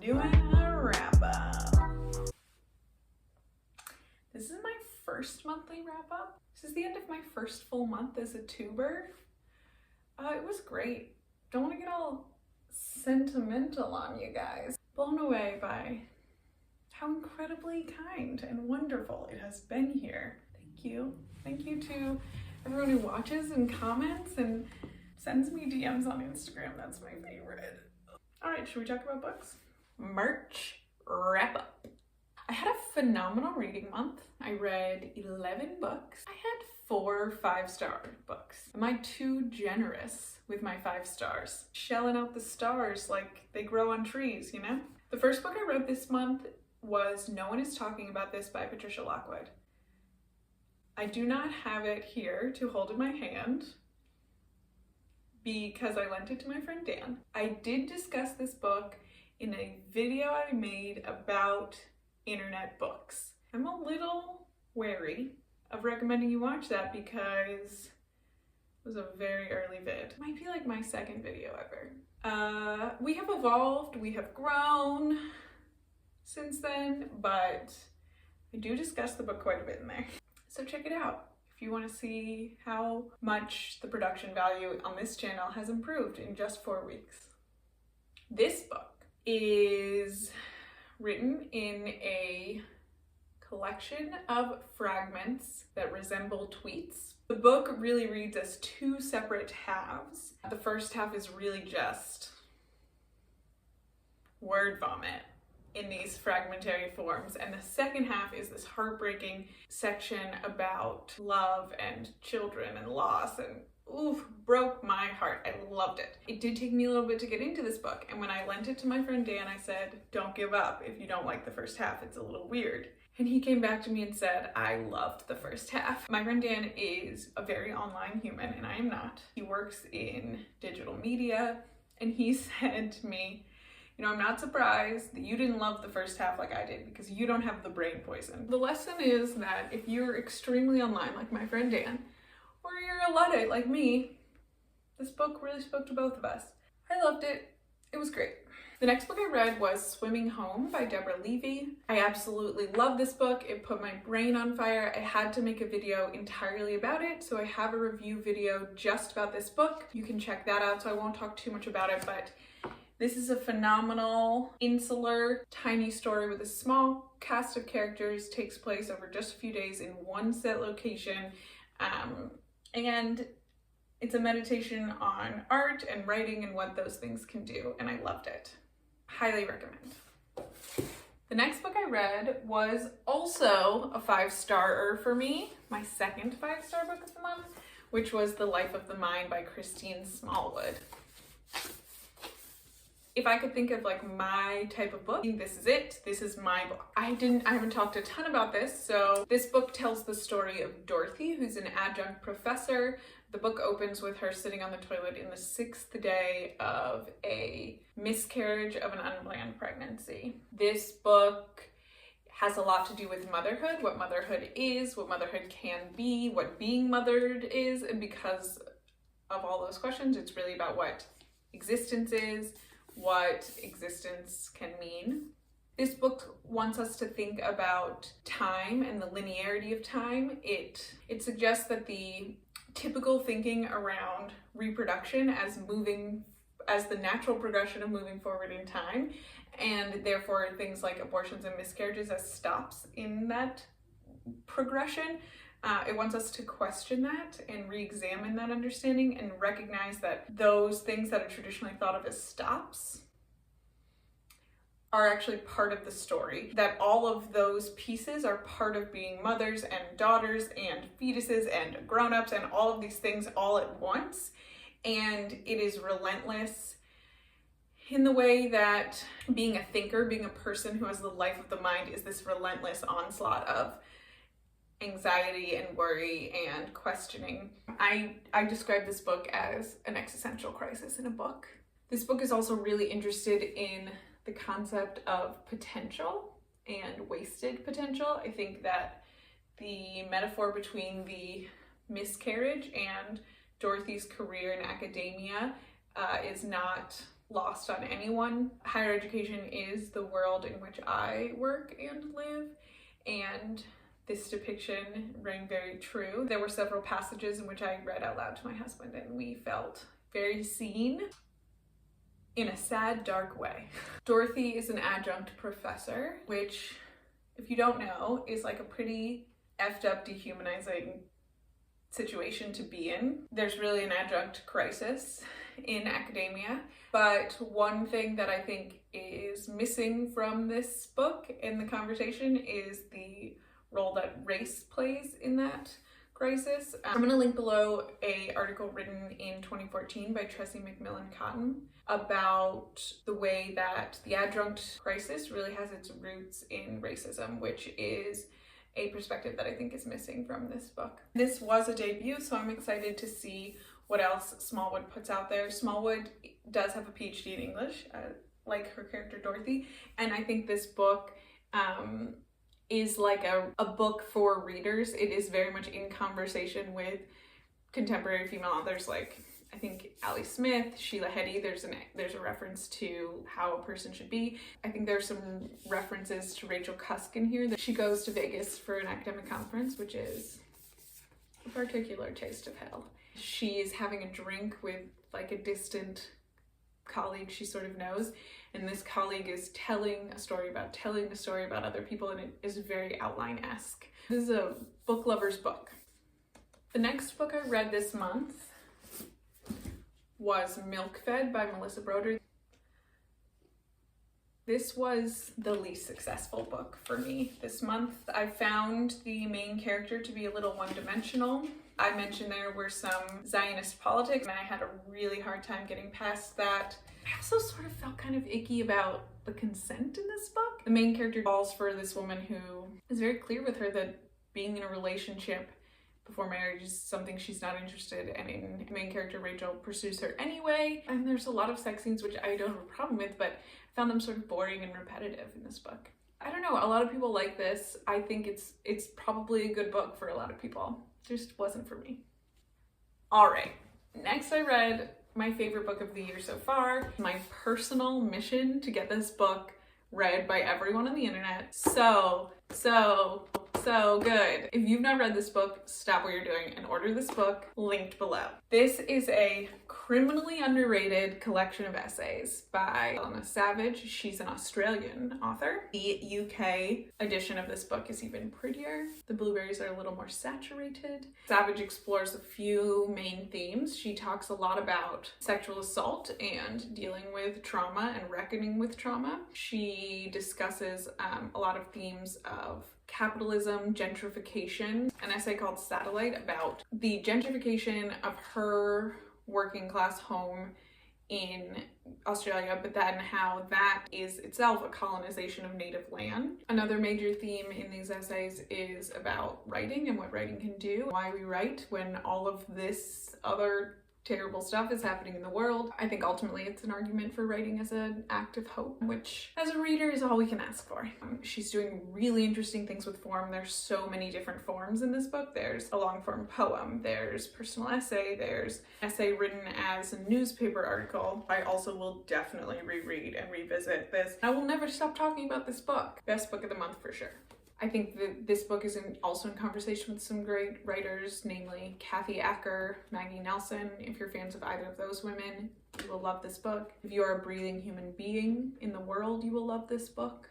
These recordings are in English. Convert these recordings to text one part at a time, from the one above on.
doing a wrap up. This is my first monthly wrap up. This is the end of my first full month as a tuber. It was great. Don't want to get all sentimental on you guys. Blown away by how incredibly kind and wonderful it has been here. Thank you. Thank you to everyone who watches and comments and sends me DMs on Instagram. That's my favorite. All right, should we talk about books? March wrap up. I had a phenomenal reading month. I read 11 books. I had 4 5-star books. Am I too generous with my 5 stars? Shelling out the stars like they grow on trees, you know? The first book I read this month was No One Is Talking About This by Patricia Lockwood. I do not have it here to hold in my hand because I lent it to my friend Dan. I did discuss this book in a video I made about internet books. I'm a little wary of recommending you watch that because it was a very early vid. Might be like my second video ever. We have evolved, we have grown since then, but I do discuss the book quite a bit in there. So check it out if you want to see how much the production value on this channel has improved in just 4 weeks. This book is written in a collection of fragments that resemble tweets. The book really reads as 2 separate halves. The first half is really just word vomit in these fragmentary forms, and the second half is this heartbreaking section about love and children and loss, and oof, broke my heart. I loved it. It did take me a little bit to get into this book, and when I lent it to my friend Dan, I said, don't give up if you don't like the first half, it's a little weird. And he came back to me and said, I loved the first half. My friend Dan is a very online human, and I am not. He works in digital media, and he said to me, you know, I'm not surprised that you didn't love the first half like I did because you don't have the brain poison. The lesson is that if you're extremely online like my friend Dan, or you're a Luddite like me, this book really spoke to both of us. I loved it. It was great. The next book I read was Swimming Home by Deborah Levy. I absolutely love this book. It put my brain on fire. I had to make a video entirely about it, so I have a review video just about this book. You can check that out, so I won't talk too much about it, but this is a phenomenal, insular, tiny story with a small cast of characters, takes place over just a few days in one set location, and it's a meditation on art and writing and what those things can do, and I loved it. Highly recommend. The next book I read was also a 5-starer for me, my second 5-star book of the month, which was The Life of the Mind by Christine Smallwood. If I could think of like my type of book, this is it. This is my book. I haven't talked a ton about this. So this book tells the story of Dorothy, who's an adjunct professor. The book opens with her sitting on the toilet in the 6th day of a miscarriage of an unplanned pregnancy. This book has a lot to do with motherhood, what motherhood is, what motherhood can be, what being mothered is, and because of all those questions, it's really about what existence is, what existence can mean. This book wants us to think about time and the linearity of time. It suggests that the typical thinking around reproduction as the natural progression of moving forward in time, and therefore things like abortions and miscarriages as stops in that progression. It wants us to question that and re-examine that understanding and recognize that those things that are traditionally thought of as stops are actually part of the story, that all of those pieces are part of being mothers and daughters and fetuses and grown-ups and all of these things all at once. And it is relentless in the way that being a thinker, being a person who has the life of the mind, is this relentless onslaught of anxiety and worry and questioning. I describe this book as an existential crisis in a book. This book is also really interested in the concept of potential and wasted potential. I think that the metaphor between the miscarriage and Dorothy's career in academia is not lost on anyone. Higher education is the world in which I work and live, and this depiction rang very true. There were several passages in which I read out loud to my husband, and we felt very seen in a sad, dark way. Dorothy is an adjunct professor, which, if you don't know, is like a pretty effed up, dehumanizing situation to be in. There's really an adjunct crisis in academia, but one thing that I think is missing from this book in the conversation is the role that race plays in that crisis. I'm going to link below an article written in 2014 by Tressie McMillan Cotton about the way that the adjunct crisis really has its roots in racism, which is a perspective that I think is missing from this book. This was a debut, so I'm excited to see what else Smallwood puts out there. Smallwood does have a PhD in English, like her character Dorothy, and I think this book is like a book for readers. It is very much in conversation with contemporary female authors like, I think, Ali Smith, Sheila Heti. There's a reference to how a person should be. I think there's some references to Rachel Cusk in here. That she goes to Vegas for an academic conference, which is a particular taste of hell. She is having a drink with like a distant colleague she sort of knows, and this colleague is telling a story about other people, and it is very outline-esque. This is a book lover's book. The next book I read this month was Milk Fed by Melissa Broder. This was the least successful book for me this month. I found the main character to be a little one-dimensional. I mentioned there were some Zionist politics, and I had a really hard time getting past that. I also sort of felt kind of icky about the consent in this book. The main character falls for this woman who is very clear with her that being in a relationship before marriage is something she's not interested in. The main character, Rachel, pursues her anyway, and there's a lot of sex scenes which I don't have a problem with, but I found them sort of boring and repetitive in this book. I don't know, a lot of people like this. I think it's probably a good book for a lot of people. Just wasn't for me. All right, next I read my favorite book of the year so far. My personal mission to get this book read by everyone on the internet. So good. If you've not read this book, stop what you're doing and order this book, linked below. This is a criminally underrated collection of essays by Eleanor Savage. She's an Australian author. The UK edition of this book is even prettier. The blueberries are a little more saturated. Savage explores a few main themes. She talks a lot about sexual assault and dealing with trauma and reckoning with trauma. She discusses a lot of themes of capitalism, gentrification, an essay called Satellite about the gentrification of her working class home in Australia, but then how that is itself a colonization of native land. Another major theme in these essays is about writing and what writing can do, why we write when all of this other terrible stuff is happening in the world. I think ultimately it's an argument for writing as an act of hope, which as a reader is all we can ask for. She's doing really interesting things with form. There's so many different forms in this book. There's a long form poem, there's personal essay, there's essay written as a newspaper article. I also will definitely reread and revisit this. I will never stop talking about this book. Best book of the month for sure. I think that this book is also in conversation with some great writers, namely Kathy Acker, Maggie Nelson. If you're fans of either of those women, you will love this book. If you are a breathing human being in the world, you will love this book.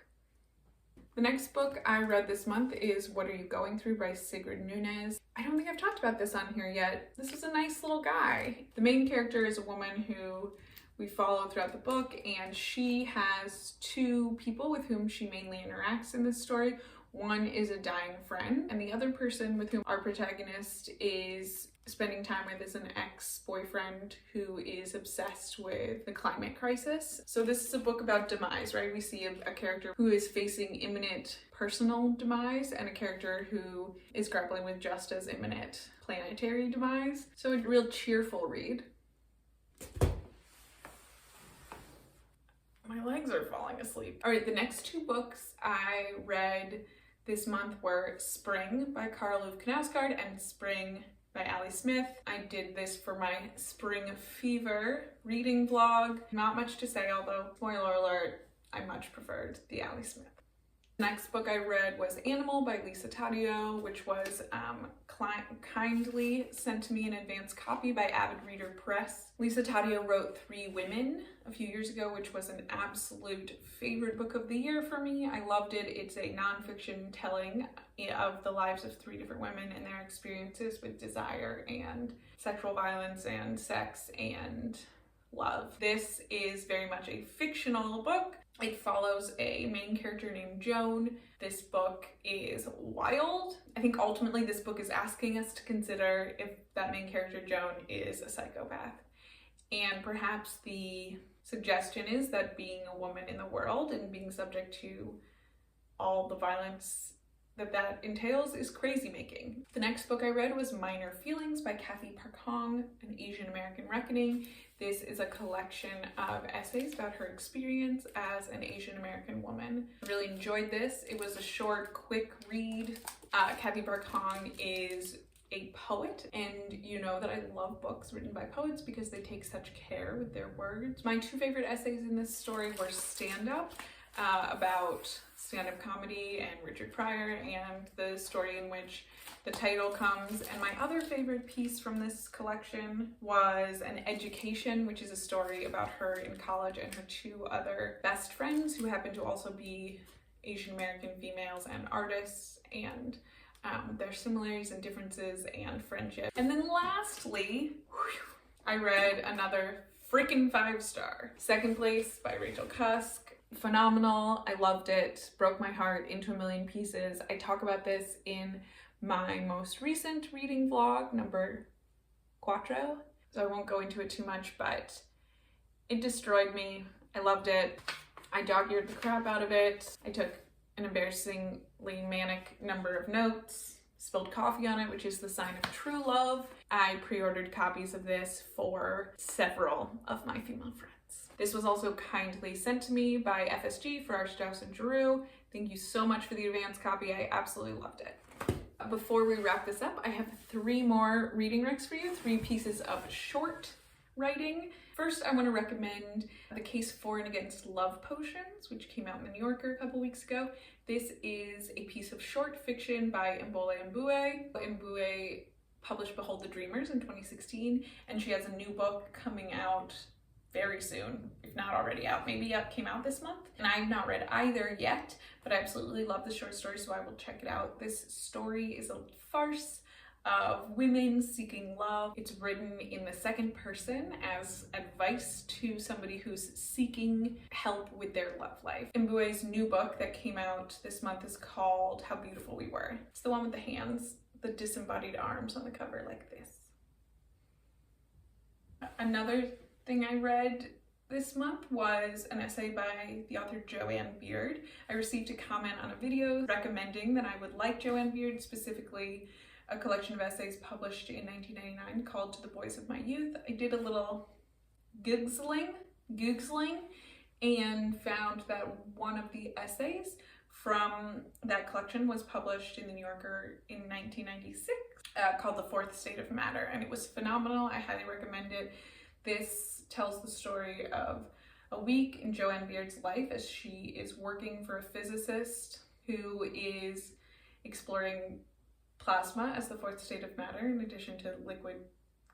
The next book I read this month is What Are You Going Through by Sigrid Nunez. I don't think I've talked about this on here yet. This is a nice little guy. The main character is a woman who we follow throughout the book, and she has two people with whom she mainly interacts in this story. One is a dying friend, and the other person with whom our protagonist is spending time with is an ex-boyfriend who is obsessed with the climate crisis. So this is a book about demise, right? We see a character who is facing imminent personal demise and a character who is grappling with just as imminent planetary demise. So a real cheerful read. My legs are falling asleep. All right, the next two books I read this month were Spring by Karl Ove Knausgaard and Spring by Ali Smith. I did this for my Spring Fever reading vlog. Not much to say, although, spoiler alert, I much preferred the Ali Smith. The next book I read was Animal by Lisa Taddeo, which was kindly sent to me in advance copy by Avid Reader Press. Lisa Taddeo wrote Three Women a few years ago, which was an absolute favorite book of the year for me. I loved it. It's a nonfiction telling of the lives of three different women and their experiences with desire and sexual violence and sex and love. This is very much a fictional book. It follows a main character named Joan. This book is wild. I think ultimately this book is asking us to consider if that main character Joan is a psychopath. And perhaps the suggestion is that being a woman in the world and being subject to all the violence that entails is crazy making. The next book I read was Minor Feelings by Kathy Park Hong, An Asian American Reckoning. This is a collection of essays about her experience as an Asian American woman. I really enjoyed this. It was a short, quick read. Kathy Park Hong is a poet, and you know that I love books written by poets because they take such care with their words. My two favorite essays in this story were Stand Up, about stand-up comedy and Richard Pryor, and the story in which the title comes. And my other favorite piece from this collection was An Education, which is a story about her in college and her two other best friends who happen to also be Asian American females and artists, and their similarities and differences and friendship. And then lastly, I read another freaking 5-star. Second Place by Rachel Cusk. Phenomenal. I loved it. Broke my heart into a million pieces. I talk about this in my most recent reading vlog, number 4, so I won't go into it too much, but it destroyed me. I loved it. I dog-eared the crap out of it. I took an embarrassingly manic number of notes, spilled coffee on it, which is the sign of true love. I pre-ordered copies of this for several of my female friends. This was also kindly sent to me by FSG for our Strauss and Giroux. Thank you so much for the advance copy. I absolutely loved it. Before we wrap this up, I have 3 more reading recs for you, 3 pieces of short writing. First, I want to recommend The Case for and Against Love Potions, which came out in the New Yorker a couple weeks ago. This is a piece of short fiction by Mbole Mbue. Mbue published Behold the Dreamers in 2016, and she has a new book coming out very soon, if not already out, maybe came out this month. And I have not read either yet, but I absolutely love the short story, so I will check it out. This story is a farce of women seeking love. It's written in the second person as advice to somebody who's seeking help with their love life. Mbue's new book that came out this month is called How Beautiful We Were. It's the one with the hands, the disembodied arms on the cover like this. Another thing I read this month was an essay by the author Joanne Beard. I received a comment on a video recommending that I would like Joanne Beard, specifically a collection of essays published in 1999 called To the Boys of My Youth. I did a little googling and found that one of the essays from that collection was published in the New Yorker in 1996 called The Fourth State of Matter, and it was phenomenal. I highly recommend it. This tells the story of a week in Joanne Beard's life as she is working for a physicist who is exploring plasma as the fourth state of matter in addition to liquid,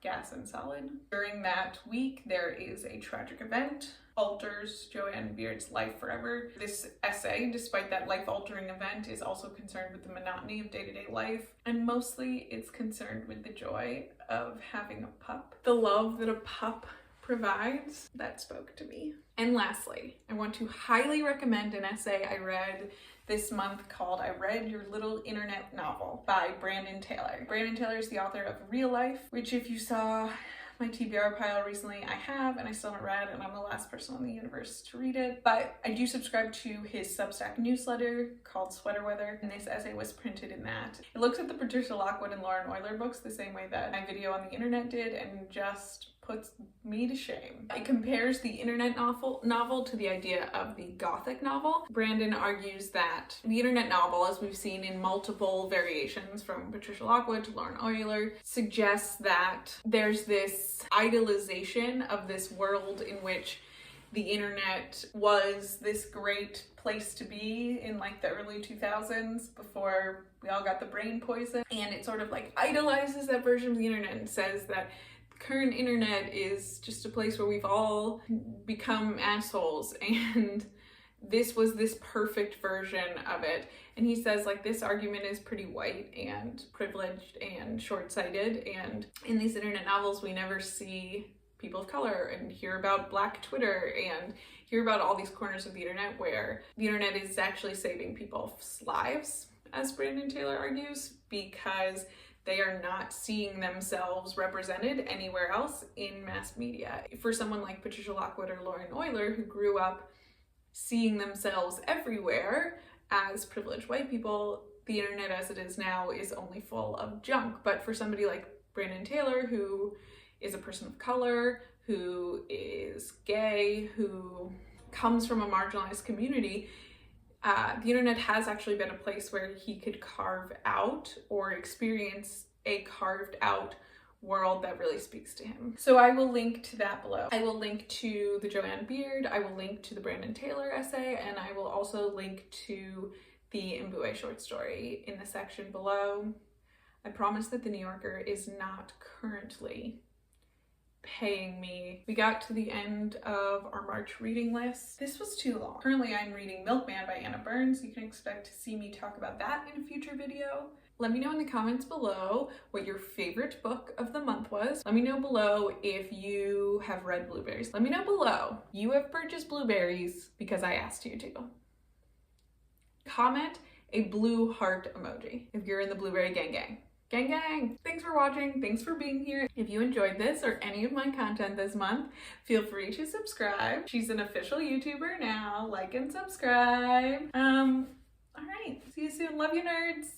gas, and solid. During that week, there is a tragic event, alters Joanne Beard's life forever. This essay, despite that life-altering event, is also concerned with the monotony of day-to-day life, and mostly it's concerned with the joy of having a pup. The love that a pup provides, that spoke to me. And lastly, I want to highly recommend an essay I read this month called I Read Your Little Internet Novel by Brandon Taylor. Brandon Taylor is the author of Real Life, which if you saw my TBR pile recently, I have, and I still haven't read, and I'm the last person in the universe to read it. But I do subscribe to his Substack newsletter called Sweater Weather, and this essay was printed in that. It looks at the Patricia Lockwood and Lauren Euler books the same way that my video on the internet did, and just puts me to shame. It compares the internet novel to the idea of the Gothic novel. Brandon argues that the internet novel, as we've seen in multiple variations from Patricia Lockwood to Lauren Oyler, suggests that there's this idealization of this world in which the internet was this great place to be in like the early 2000s before we all got the brain poison. And it sort of like idolizes that version of the internet and says that the current internet is just a place where we've all become assholes, and this was this perfect version of it. And he says like this argument is pretty white and privileged and short-sighted, and in these internet novels we never see people of color and hear about Black Twitter and hear about all these corners of the internet where the internet is actually saving people's lives, as Brandon Taylor argues, because they are not seeing themselves represented anywhere else in mass media. For someone like Patricia Lockwood or Lauren Oyler, who grew up seeing themselves everywhere as privileged white people, the internet as it is now is only full of junk. But for somebody like Brandon Taylor, who is a person of color, who is gay, who comes from a marginalized community, the internet has actually been a place where he could carve out or experience a carved out world that really speaks to him. So I will link to that below. I will link to the Joanne Beard, I will link to the Brandon Taylor essay, and I will also link to the Mbue short story in the section below. I promise that the New Yorker is not currently paying me. We got to the end of our March reading list. This was too long. Currently I'm reading Milkman by Anna Burns. You can expect to see me talk about that in a future video. Let me know in the comments below what your favorite book of the month was. Let me know below if you have read Blueberries. Let me know below you have purchased Blueberries because I asked you to. Comment a blue heart emoji if you're in the Blueberry gang gang. Gang gang! Thanks for watching, thanks for being here. If you enjoyed this or any of my content this month, feel free to subscribe. She's an official YouTuber now. Like and subscribe. Alright, see you soon. Love you, nerds!